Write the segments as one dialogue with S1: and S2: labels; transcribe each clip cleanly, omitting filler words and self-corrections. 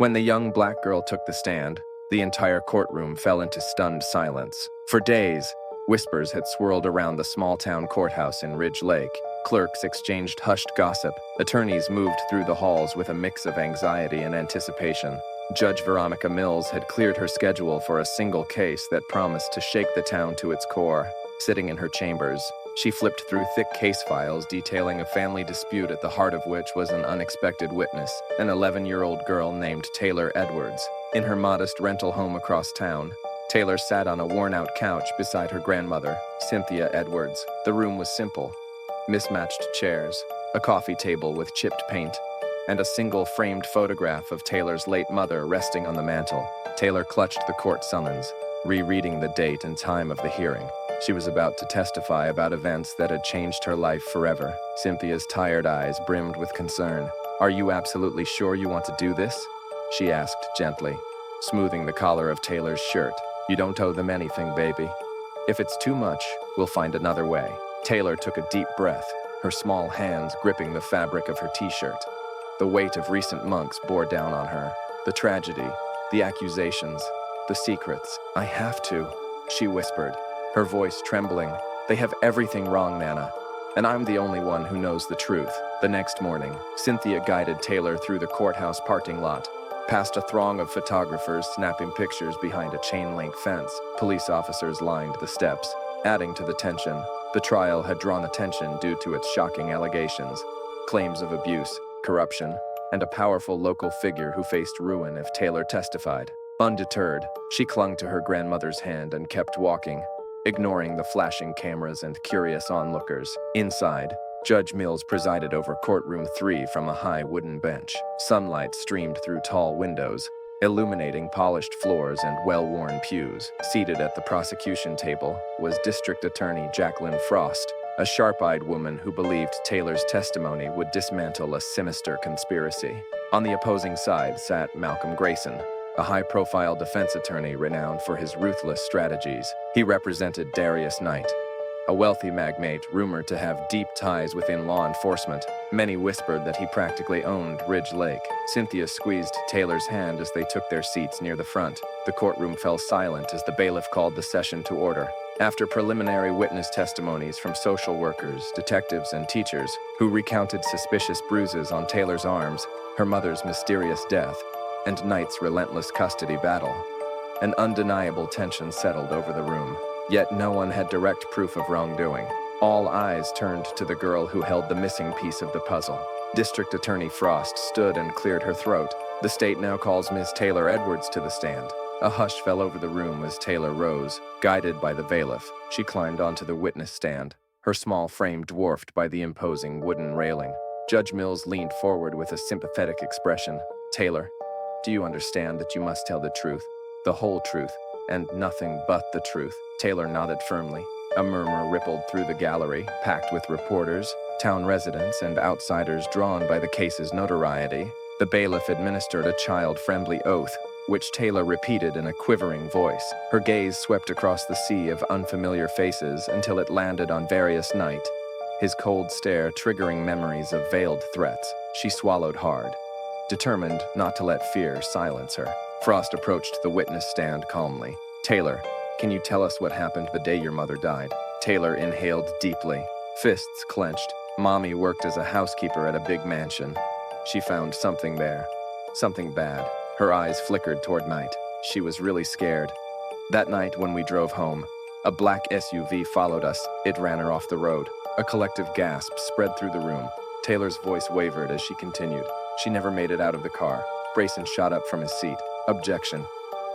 S1: When the young black girl took the stand, the entire courtroom fell into stunned silence. For days, whispers had swirled around the small-town courthouse in Ridge Lake. Clerks exchanged hushed gossip. Attorneys moved through the halls with a mix of anxiety and anticipation. Judge Veronica Mills had cleared her schedule for a single case that promised to shake the town to its core. Sitting in her chambers, she flipped through thick case files detailing a family dispute at the heart of which was an unexpected witness, an 11-year-old girl named Taylor Edwards. In her modest rental home across town, Taylor sat on a worn-out couch beside her grandmother, Cynthia Edwards. The room was simple. Mismatched chairs, a coffee table with chipped paint, and a single framed photograph of Taylor's late mother resting on the mantel. Taylor clutched the court summons, rereading the date and time of the hearing. She was about to testify about events that had changed her life forever. Cynthia's tired eyes brimmed with concern. "Are you absolutely sure you want to do this?" she asked gently, smoothing the collar of Taylor's shirt. "You don't owe them anything, baby. If it's too much, we'll find another way." Taylor took a deep breath, her small hands gripping the fabric of her t-shirt. The weight of recent months bore down on her. The tragedy, the accusations, the secrets. "I have to," she whispered, her voice trembling. "They have everything wrong, Nana, and I'm the only one who knows the truth." The next morning, Cynthia guided Taylor through the courthouse parking lot, past a throng of photographers snapping pictures behind a chain-link fence. Police officers lined the steps, adding to the tension. The trial had drawn attention due to its shocking allegations, claims of abuse, corruption, and a powerful local figure who faced ruin if Taylor testified. Undeterred, she clung to her grandmother's hand and kept walking, ignoring the flashing cameras and curious onlookers. Inside, Judge Mills presided over courtroom 3 from a high wooden bench. Sunlight streamed through tall windows, illuminating polished floors and well-worn pews. Seated at the prosecution table was District Attorney Jacqueline Frost, a sharp-eyed woman who believed Taylor's testimony would dismantle a sinister conspiracy. On the opposing side sat Malcolm Grayson, a high-profile defense attorney renowned for his ruthless strategies. He represented Darius Knight, a wealthy magnate rumored to have deep ties within law enforcement. Many whispered that he practically owned Ridge Lake. Cynthia squeezed Taylor's hand as they took their seats near the front. The courtroom fell silent as the bailiff called the session to order. After preliminary witness testimonies from social workers, detectives, and teachers who recounted suspicious bruises on Taylor's arms, her mother's mysterious death, and Knight's relentless custody battle, an undeniable tension settled over the room. Yet no one had direct proof of wrongdoing. All eyes turned to the girl who held the missing piece of the puzzle. District Attorney Frost stood and cleared her throat. "The state now calls Miss Taylor Edwards to the stand." A hush fell over the room as Taylor rose, guided by the bailiff. She climbed onto the witness stand, her small frame dwarfed by the imposing wooden railing. Judge Mills leaned forward with a sympathetic expression. "Taylor, do you understand that you must tell the truth, the whole truth, and nothing but the truth?" Taylor nodded firmly. A murmur rippled through the gallery, packed with reporters, town residents, and outsiders drawn by the case's notoriety. The bailiff administered a child-friendly oath, which Taylor repeated in a quivering voice. Her gaze swept across the sea of unfamiliar faces until it landed on Darius Knight, his cold stare triggering memories of veiled threats. She swallowed hard, determined not to let fear silence her. Frost approached the witness stand calmly. "Taylor, can you tell us what happened the day your mother died?" Taylor inhaled deeply, fists clenched. "Mommy worked as a housekeeper at a big mansion. She found something there, something bad." Her eyes flickered toward Knight. She was really scared. "That night when we drove home, a black SUV followed us. It ran her off the road." A collective gasp spread through the room. Taylor's voice wavered as she continued. "She never made it out of the car." Brayson shot up from his seat. "Objection.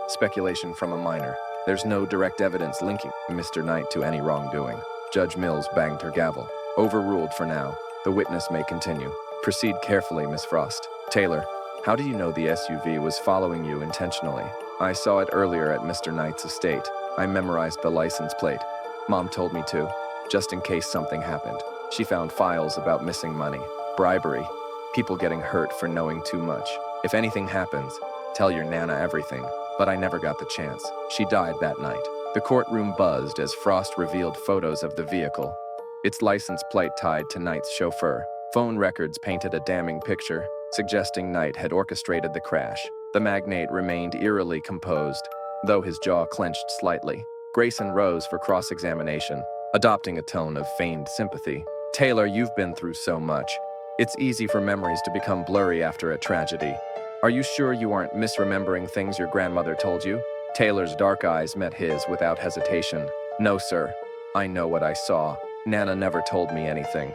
S1: Speculation from a minor. There's no direct evidence linking Mr. Knight to any wrongdoing." Judge Mills banged her gavel. "Overruled for now. The witness may continue." "Proceed carefully, Miss Frost." "Taylor, how do you know the SUV was following you intentionally?" "I saw it earlier at Mr. Knight's estate. I memorized the license plate. Mom told me to, just in case something happened. She found files about missing money, bribery, people getting hurt for knowing too much. If anything happens, tell your Nana everything." But I never got the chance. She died that night. The courtroom buzzed as Frost revealed photos of the vehicle, its license plate tied to Knight's chauffeur. Phone records painted a damning picture, suggesting Knight had orchestrated the crash. The magnate remained eerily composed, though his jaw clenched slightly. Grayson rose for cross-examination, adopting a tone of feigned sympathy. Taylor, you've been through so much. It's easy for memories to become blurry after a tragedy. Are you sure you aren't misremembering things your grandmother told you? Taylor's dark eyes met his without hesitation. No, sir. I know what I saw. Nana never told me anything.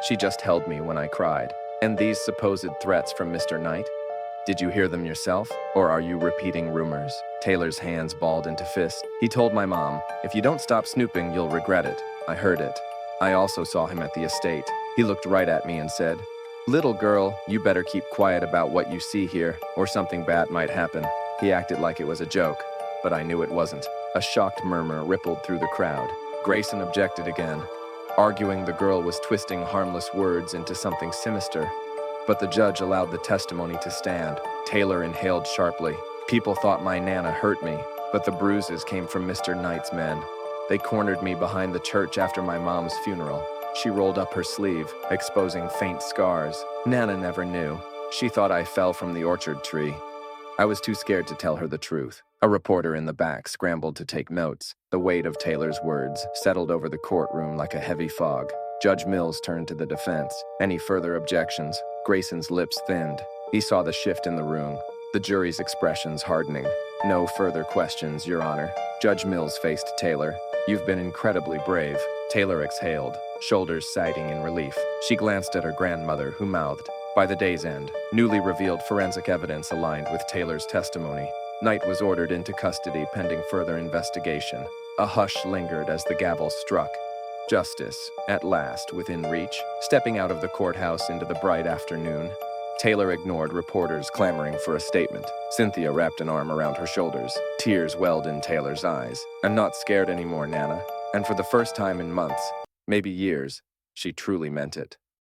S1: She just held me when I cried. And these supposed threats from Mr. Knight? Did you hear them yourself, or are you repeating rumors? Taylor's hands balled into fists. He told my mom, if you don't stop snooping, you'll regret it. I heard it. I also saw him at the estate. He looked right at me and said, little girl, you better keep quiet about what you see here, or something bad might happen. He acted like it was a joke, but I knew it wasn't. A shocked murmur rippled through the crowd. Grayson objected again, arguing the girl was twisting harmless words into something sinister. But the judge allowed the testimony to stand. Taylor inhaled sharply. People thought my Nana hurt me, but the bruises came from Mr. Knight's men. They cornered me behind the church after my mom's funeral. She rolled up her sleeve, exposing faint scars. Nana never knew. She thought I fell from the orchard tree. I was too scared to tell her the truth. A reporter in the back scrambled to take notes. The weight of Taylor's words settled over the courtroom like a heavy fog. Judge Mills turned to the defense. Any further objections? Grayson's lips thinned. He saw the shift in the room, the jury's expressions hardening. No further questions, Your Honor. Judge Mills faced Taylor. You've been incredibly brave. Taylor exhaled, shoulders sagging in relief. She glanced at her grandmother, who mouthed. By the day's end, newly revealed forensic evidence aligned with Taylor's testimony. Knight was ordered into custody pending further investigation. A hush lingered as the gavel struck. Justice, at last, within reach, stepping out of the courthouse into the bright afternoon. Taylor ignored reporters clamoring for a statement. Cynthia wrapped an arm around her shoulders. Tears welled in Taylor's eyes. I'm not scared anymore, Nana. And for the first time in months, maybe years, she truly meant it.